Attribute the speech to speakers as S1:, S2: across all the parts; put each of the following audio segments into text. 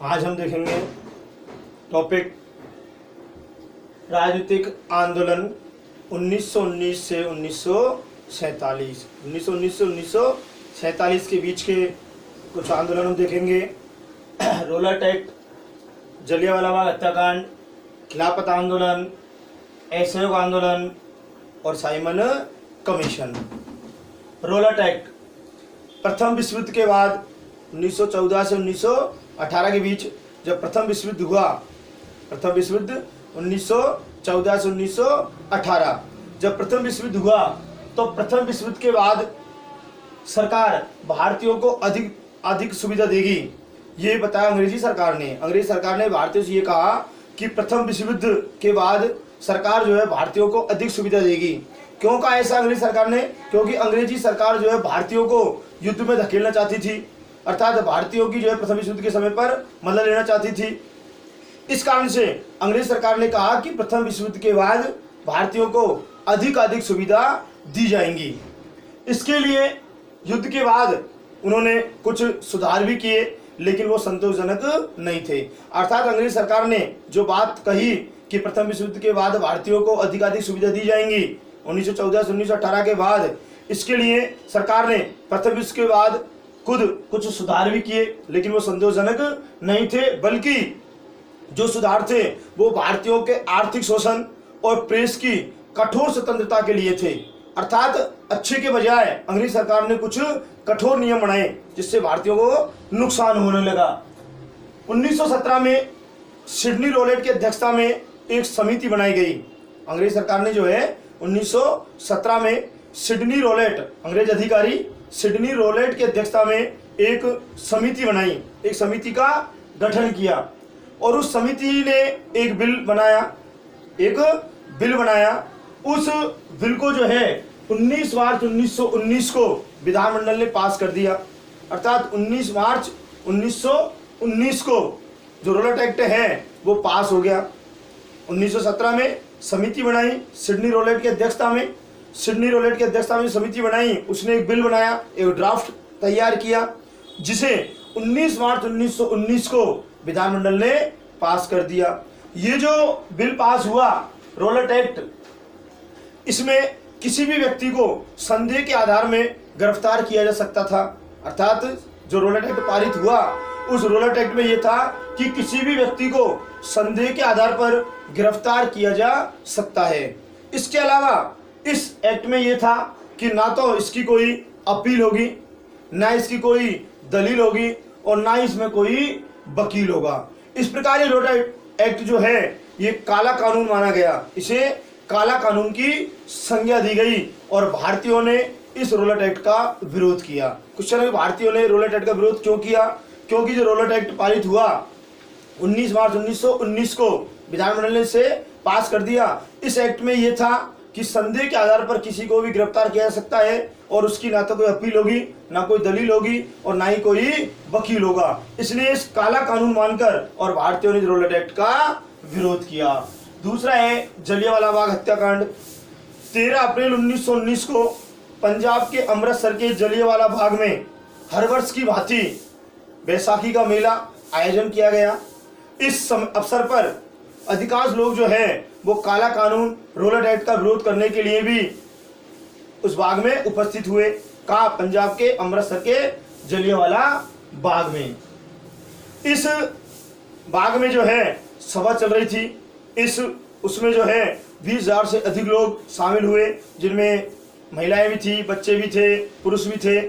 S1: आज हम देखेंगे टॉपिक राजनीतिक आंदोलन 1919 से 1947। 1919 से 1947 के बीच के कुछ आंदोलन हम देखेंगे। रोलट एक्ट, जलियांवाला बाग हत्याकांड, खिलाफत आंदोलन, असहयोग आंदोलन और साइमन कमीशन। रोलट एक्ट प्रथम विश्व युद्ध के बाद 1914 से 1918 के बीच जब प्रथम विश्व युद्ध हुआ, प्रथम विश्व युद्ध 1914 से 1918 जब प्रथम विश्व युद्ध हुआ, तो प्रथम विश्व युद्ध के बाद सरकार भारतीयों को अधिक सुविधा देगी, ये बताया अंग्रेजी सरकार ने। अंग्रेजी सरकार ने भारतीयों से ये कहा कि प्रथम विश्व युद्ध के बाद सरकार जो है भारतीयों को अधिक सुविधा देगी। क्यों कहा ऐसा अंग्रेजी सरकार ने? क्योंकि अंग्रेजी सरकार जो है भारतीयों को युद्ध में धकेलना चाहती थी, अर्थात भारतीयों की जो है प्रथम विश्व युद्ध के समय पर मदद लेना चाहती थी। इस कारण से अंग्रेज सरकार ने कहा कि प्रथम विश्व युद्ध के बाद भारतीयों को अधिक सुविधा दी जाएंगी। इसके लिए युद्ध के बाद उन्होंने कुछ सुधार भी किए, लेकिन वो संतोषजनक नहीं थे। अर्थात अंग्रेज सरकार ने जो बात कही कि प्रथम विश्व युद्ध के बाद भारतीयों को अधिक सुविधा दी जाएंगी 1914 से 1918 के बाद, इसके लिए सरकार ने प्रथम विश्व के बाद खुद कुछ सुधार भी किए, लेकिन वो संतोषजनक नहीं थे। बल्कि जो सुधार थे वो भारतीयों के आर्थिक शोषण और प्रेस की कठोर स्वतंत्रता के लिए थे। अर्थात अच्छे के बजाय अंग्रेज सरकार ने कुछ कठोर नियम बनाए जिससे भारतीयों को नुकसान होने लगा। 1917 में सिडनी रोलेट की अध्यक्षता में एक समिति बनाई गई। अंग्रेज सरकार ने जो है 1917 में सिडनी रोलेट, अंग्रेज अधिकारी सिडनी रोलेट की अध्यक्षता में एक समिति बनाई, एक समिति का गठन किया और उस समिति ने एक बिल बनाया। उस बिल को जो है 19 मार्च 1919 को विधानमंडल ने पास कर दिया। अर्थात 19 मार्च 1919 को जो रोलट एक्ट है वो पास हो गया। 1917 में समिति बनाई सिडनी रोलेट की अध्यक्षता में, सिडनी रोलेट की अध्यक्षता में समिति बनाई, उसने एक बिल बनाया, एक ड्राफ्ट तैयार किया, जिसे 19 मार्च 1919 को विधानमंडल ने पास कर दिया। ये जो बिल पास हुआ रोलट एक्ट, इसमें किसी भी व्यक्ति को संदेह के आधार में गिरफ्तार किया जा सकता था। अर्थात जो रोलट एक्ट पारित हुआ उस रोलट एक्ट में यह था कि किसी भी व्यक्ति को संदेह के आधार पर गिरफ्तार किया जा सकता है। इसके अलावा इस एक्ट में यह था कि ना तो इसकी कोई अपील होगी, ना इसकी कोई दलील होगी और ना इसमें कोई वकील होगा। इस प्रकार ये रोलट एक्ट जो है ये काला कानून माना गया, इसे काला कानून की संज्ञा दी गई और भारतीयों ने इस रोलट एक्ट का विरोध किया। क्वेश्चन है भारतीयों ने रोलट एक्ट का विरोध क्यों किया? क्योंकि जो रोलट एक्ट पारित हुआ 19 मार्च 1919 को विधानमंडल ने इसे पास कर दिया। इस एक्ट में यह था कि संदेह के आधार पर किसी को भी गिरफ्तार किया जा सकता है और उसकी ना तो कोई अपील होगी, ना कोई दलील होगी और ना ही कोई वकील होगा। इसलिए इस काला कानून मानकर और भारतीयों ने रोलट एक्ट का विरोध किया। दूसरा है जलियांवाला बाग हत्याकांड। 13 अप्रैल 1919 को पंजाब के अमृतसर के जलियांवाला बाग में हर वर्ष की भांति बैसाखी का मेला आयोजन किया गया। इस अवसर पर अधिकांश लोग जो है वो काला कानून रोलट एक्ट का विरोध करने के लिए भी उस बाग में उपस्थित हुए। कहा? पंजाब के अमृतसर के जलियांवाला बाग में। इस बाग में जो है सभा चल रही थी। उसमें जो है 20,000 से अधिक लोग शामिल हुए, जिनमें महिलाएं भी थी, बच्चे भी थे, पुरुष भी थे।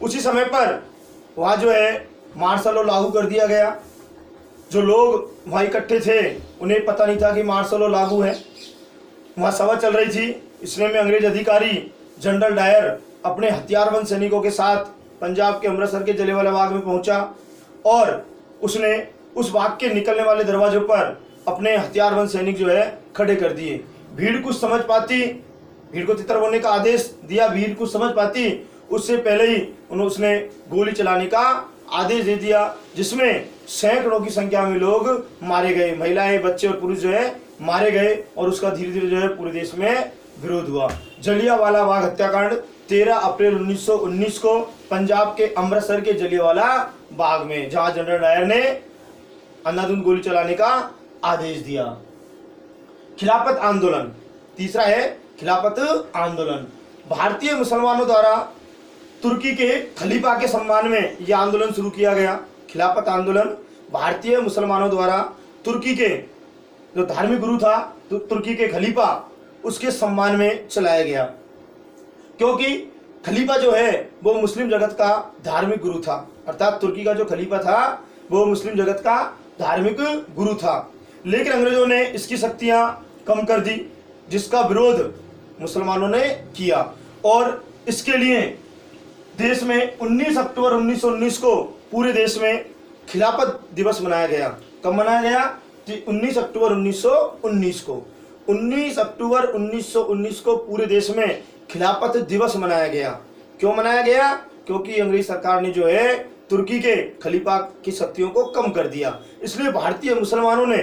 S1: उसी समय पर वहाँ जो है मार्शल लॉ लागू कर दिया गया। जो लोग वहाँ इकट्ठे थे उन्हें पता नहीं था कि मार्शल लॉ लागू है। वहाँ सभा चल रही थी। इसमें में अंग्रेज अधिकारी जनरल डायर अपने हथियारबंद सैनिकों के साथ पंजाब के अमृतसर के जलियांवाला बाग में पहुंचा और उसने उस बाग के निकलने वाले दरवाजों पर अपने हथियारबंद सैनिक जो है खड़े कर दिए। भीड़ कुछ समझ पाती, भीड़ को तितर होने का आदेश दिया, भीड़ कुछ समझ पाती उससे पहले ही उसने गोली चलाने का आदेश दे दिया, जिसमें सैकड़ों की संख्या में लोग मारे गए, महिलाएं, बच्चे और पुरुष जो है मारे गए और उसका धीरे धीरे जो है पूरे देश में विरोध हुआ। जलियांवाला बाग हत्याकांड 13 अप्रैल 1919 को पंजाब के अमृतसर के जलियांवाला बाग में, जहां जनरल डायर ने अंधाधुंध गोली चलाने का आदेश दिया। खिलाफत आंदोलन, तीसरा है खिलाफत आंदोलन। भारतीय मुसलमानों द्वारा तुर्की के खलीफा के सम्मान में यह आंदोलन शुरू किया गया। खिलाफत आंदोलन भारतीय मुसलमानों द्वारा तुर्की के जो धार्मिक गुरु था, तुर्की के खलीफा, उसके सम्मान में चलाया गया, क्योंकि खलीफा जो है वो मुस्लिम जगत का धार्मिक गुरु था। अर्थात तुर्की का जो खलीफा था वो मुस्लिम जगत का धार्मिक गुरु था। लेकिन अंग्रेजों ने इसकी शक्तियां कम कर दी, जिसका विरोध मुसलमानों ने किया, और इसके लिए देश में 19 अक्टूबर 1919 को पूरे देश में खिलाफत दिवस मनाया गया। कब मनाया गया? 19 अक्टूबर 1919 को। 19 अक्टूबर 1919 को पूरे देश में खिलाफत दिवस मनाया गया। क्यों मनाया गया? क्योंकि अंग्रेज सरकार ने जो है तुर्की के खलीफा की शक्तियों को कम कर दिया। इसलिए भारतीय मुसलमानों ने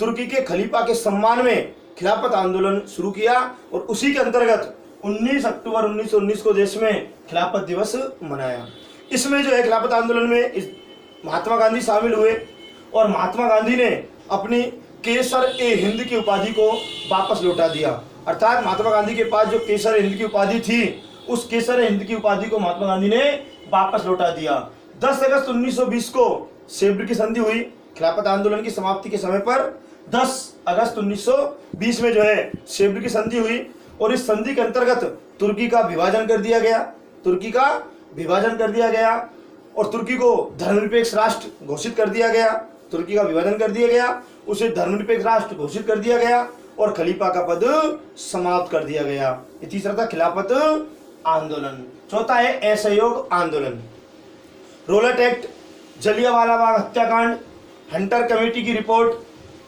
S1: तुर्की के खलीफा के सम्मान में खिलाफत आंदोलन शुरू किया, और उसी के अंतर्गत 19 अक्टूबर 1919 को देश में खिलाफत दिवस मनाया। इसमें जो है खिलाफत आंदोलन में महात्मा गांधी शामिल हुए, और महात्मा गांधी ने अपनी केसर-ए-हिंद की उपाधि को वापस लौटा दिया। अर्थात महात्मा गांधी के पास जो केसर-ए-हिंद की उपाधि थी, उस केसर-ए-हिंद की उपाधि को महात्मा गांधी ने वापस लौटा दिया। 10 अगस्त 1920 को सेब्र की संधि हुई। खिलाफत आंदोलन की समाप्ति के समय पर 10 अगस्त 1920 में जो है सेब्र की संधि हुई, और इस संधि के अंतर्गत तुर्की का विभाजन कर दिया गया। तुर्की का विभाजन कर दिया गया और तुर्की को धर्मनिरपेक्ष राष्ट्र घोषित कर दिया गया। तुर्की का विभाजन कर दिया गया, उसे धर्मनिरपेक्ष राष्ट्र घोषित कर दिया गया, और खलीफा का पद समाप्त कर दिया गया। ये तीसरा था खिलाफत आंदोलन। चौथा है असहयोग आंदोलन। रोलट एक्ट, जलियांवाला बाग हत्याकांड, हंटर कमेटी की रिपोर्ट,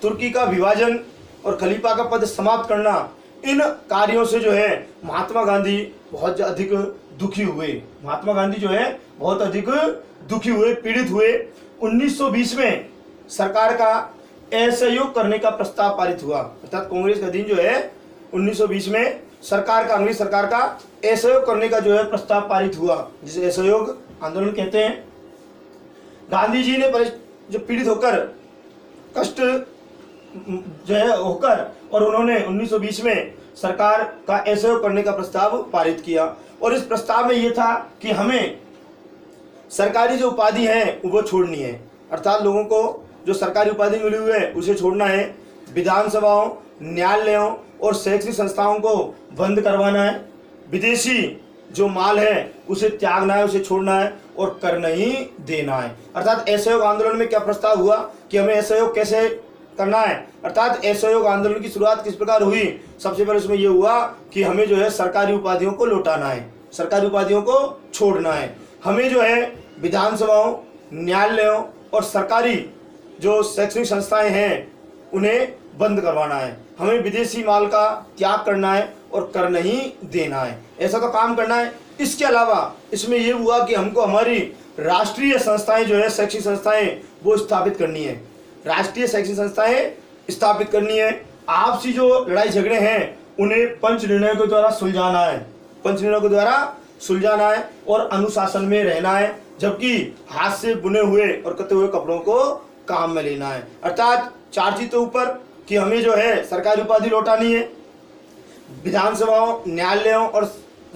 S1: तुर्की का विभाजन और खलीफा का पद समाप्त करना, इन कार्यों से जो है महात्मा गांधी बहुत अधिक दुखी हुए। महात्मा गांधी जो है बहुत अधिक दुखी हुए, पीड़ित हुए। 1920 में सरकार का असहयोग करने का प्रस्ताव पारित हुआ। अर्थात कांग्रेस का दिन जो है 1920 में सरकार का, अंग्रेज सरकार का असहयोग करने का जो है प्रस्ताव पारित हुआ, जिसे असहयोग आंदोलन कहते हैं। गांधी जी ने जो पीड़ित होकर, कष्ट जो है होकर, और उन्होंने 1920 में सरकार का असहयोग करने का प्रस्ताव पारित किया, और इस प्रस्ताव में यह था कि हमें सरकारी जो उपाधि है वो छोड़नी है। अर्थात लोगों को जो सरकारी उपाधि मिली हुई है उसे छोड़ना है। विधानसभाओं, न्यायालयों और शैक्षणिक संस्थाओं को बंद करवाना है। विदेशी जो माल है उसे त्यागना है, उसे छोड़ना है, और कर नहीं देना है। अर्थात असहयोग आंदोलन में क्या प्रस्ताव हुआ कि हमें असहयोग कैसे करना है। अर्थात असहयोग आंदोलन की शुरुआत किस प्रकार हुई? सबसे पहले इसमें यह हुआ कि हमें जो है सरकारी उपाधियों को लौटाना है, सरकारी उपाधियों को छोड़ना है। हमें जो है विधानसभाओं, न्यायालयों और सरकारी जो शैक्षणिक संस्थाएं हैं उन्हें बंद करवाना है। हमें विदेशी माल का त्याग करना है और कर नहीं देना है। ऐसा तो काम करना है। इसके अलावा इसमें यह हुआ कि हमको हमारी राष्ट्रीय संस्थाएं जो है, शैक्षिक संस्थाएं, वो स्थापित करनी है। राष्ट्रीय शैक्षिक संस्थाएं स्थापित करनी है। आपसी जो लड़ाई झगड़े हैं उन्हें पंच निर्णय के द्वारा सुलझाना है, पंच निर्णय के द्वारा सुलझाना है, और अनुशासन में रहना है, जबकि हाथ से बुने हुए और कटे हुए कपड़ों को काम में लेना है। अर्थात 4 चीजों ऊपर कि हमें जो है सरकारी उपाधि लौटानी है, विधानसभाओं, न्यायालयों और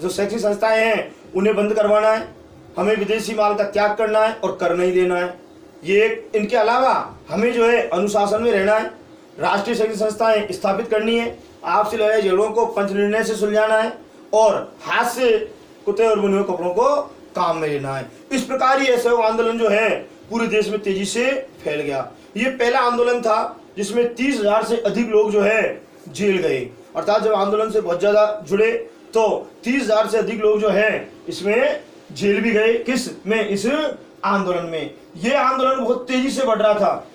S1: जो शैक्षिक संस्थाएं हैं उन्हें बंद करवाना है, हमें विदेशी माल का त्याग करना है और कर नहीं देना है। ये इनके अलावा हमें जो है अनुशासन में रहना है, राष्ट्रीय शैक्षिक संस्थाएं स्थापित करनी है, आपसी लड़ाई झगड़ों को पंच निर्णय से सुलझाना है, और हाथ से कुते और बुने हुए कपड़ों को काम में लेना है। इस प्रकार ये असहयोग आंदोलन जो है पूरे देश में तेजी से फैल गया। ये पहला आंदोलन था जिसमें 30,000 से अधिक लोग जो है जेल गए। अर्थात जब आंदोलन से बहुत ज्यादा जुड़े तो 30,000 से अधिक लोग जो है इसमें जेल भी गए। किस में? इस आंदोलन में। यह आंदोलन बहुत तेजी से बढ़ रहा था,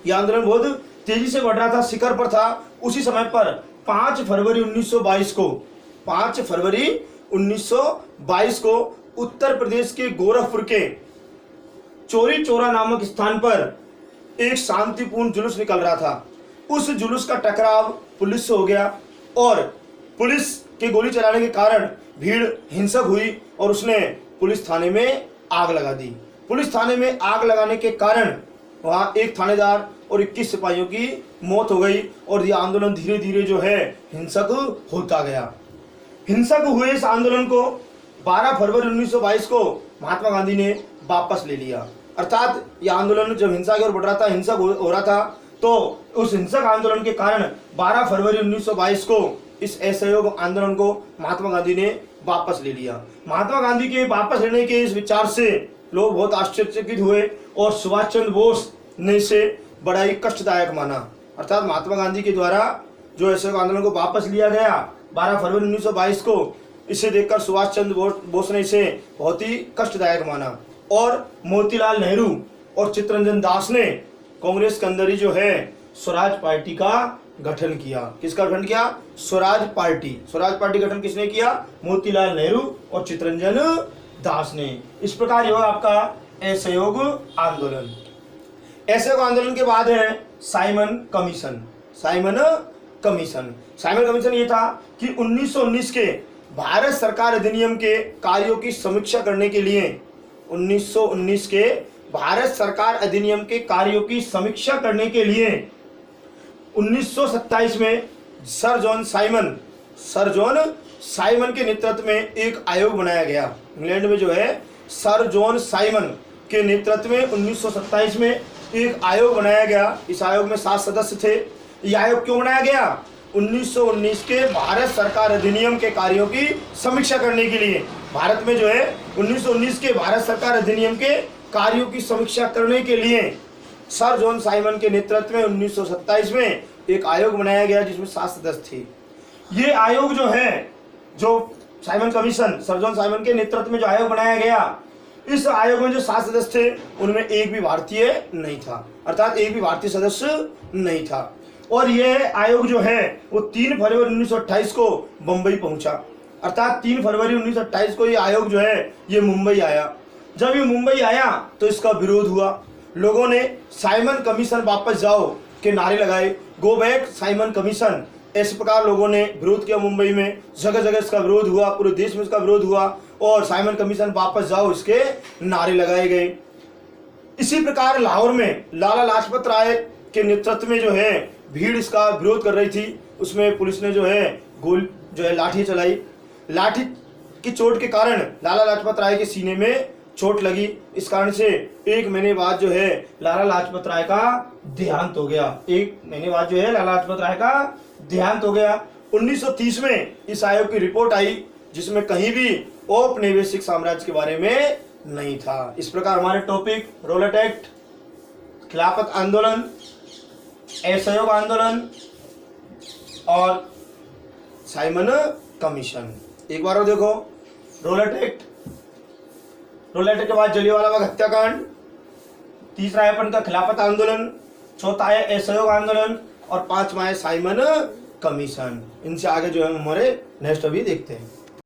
S1: यह आंदोलन बहुत तेजी से बढ़ रहा था, शिखर पर था। उसी समय पर 5 फरवरी 1922 को 5 फरवरी 1922 को उत्तर प्रदेश के गोरखपुर के चौरी चौरा नामक स्थान पर एक शांतिपूर्ण जुलूस निकल रहा था। उस जुलूस का टकराव पुलिस से हो गया और पुलिस के गोली चलाने के कारण भीड़ हिंसक हुई और उसने पुलिस थाने में आग लगा दी। पुलिस थाने में आग लगाने के कारण वहाँ एक थानेदार और 21 सिपाहियों की मौत हो गई और ये आंदोलन धीरे धीरे जो है हिंसक होता गया। हिंसक हुए इस आंदोलन को 12 फरवरी 1922 को महात्मा गांधी ने वापस ले लिया। अर्थात यह आंदोलन जब हिंसा की ओर बढ़ रहा था, हिंसक हो रहा था, तो उस हिंसक आंदोलन के कारण 12 फरवरी 1922 को इस असहयोग आंदोलन को महात्मा गांधी ने वापस ले लिया। महात्मा गांधी के वापस लेने के इस विचार से लोग बहुत आश्चर्यचकित हुए और सुभाष चंद्र बोस ने इसे बड़ा ही कष्टदायक माना। अर्थात महात्मा गांधी के द्वारा जो असहयोग आंदोलन को वापस लिया गया 12 फरवरी 1922 को, इसे देखकर सुभाष चंद्र बोस ने इसे बहुत ही कष्टदायक माना और मोतीलाल नेहरू और चित्तरंजन दास ने कांग्रेस के अंदर ही जो है स्वराज पार्टी का गठन किया। किसका गठन किया? स्वराज पार्टी। स्वराज पार्टी गठन किसने किया? मोतीलाल नेहरू और चित्तरंजन दास ने। इस प्रकार यह आपका असहयोग आंदोलन। असहयोग आंदोलन के बाद है साइमन कमीशन। साइमन कमीशन ये था कि 1919 के भारत सरकार अधिनियम के कार्यों की समीक्षा करने के लिए 1919 के भारत सरकार अधिनियम के कार्यों की समीक्षा करने के लिए 1927 में सर जॉन साइमन के नेतृत्व में एक आयोग बनाया गया। इंग्लैंड में जो है सर जॉन साइमन के नेतृत्व में 1927 में एक आयोग बनाया गया। इस आयोग में 7 सदस्य थे। यह आयोग क्यों बनाया गया? 1919 के भारत सरकार अधिनियम के कार्यों की समीक्षा करने के लिए। भारत में जो है 1919 के भारत सरकार अधिनियम के कार्यों की समीक्षा करने के लिए सर जॉन साइमन के नेतृत्व में 1927 में एक आयोग बनाया गया जिसमें 7 सदस्य थे। ये आयोग जो है, जो Simon commission, sir John Simon के नेतृत्व में जो आयोग बनाया गया, इस आयोग में जो 7 सदस्य थे उनमें एक भी भारतीय नहीं था। अर्थात एक भी भारतीय सदस्य नहीं था। और यह आयोग जो है वो 3 फरवरी 1928 को मुंबई पहुंचा। अर्थात 3 फरवरी 1928 को ये आयोग जो है ये मुंबई आया। जब ये मुंबई आया तो इसका विरोध हुआ। लोगों ने साइमन कमीशन वापस जाओ के नारे लगाए, गो बैक साइमन कमीशन। इस प्रकार लोगों ने विरोध किया। मुंबई में जगह जगह इसका विरोध हुआ, पूरे देश में इसका विरोध हुआ और साइमन कमीशन वापस जाओ इसके नारे लगाए गए। इसी प्रकार लाहौर में लाला लाजपत राय के नेतृत्व में जो है भीड़ इसका विरोध कर रही थी। उसमें पुलिस ने जो है लाठी चलाई। लाठी की चोट के कारण लाला लाजपत राय के सीने में चोट लगी। इस कारण से 1 महीने बाद जो है लाला लाजपत राय का देहांत हो गया। 1 महीने बाद जो है लाला लाजपत राय का देहांत हो गया। 1930 में इस आयोग की रिपोर्ट आई जिसमें कहीं भी औपनिवेशिक साम्राज्य के बारे में नहीं था। इस प्रकार हमारे टॉपिक रोलेट एक्ट, खिलाफत आंदोलन, असहयोग आंदोलन और साइमन कमीशन। एक बार और देखो, रोलेट एक्ट के बाद जलियांवाला बाग हत्याकांड, तीसरा है अपन का खिलाफत आंदोलन, चौथा है असहयोग आंदोलन और 5वां है साइमन कमीशन। इनसे आगे जो है हमारे नेक्स्ट अभी देखते हैं।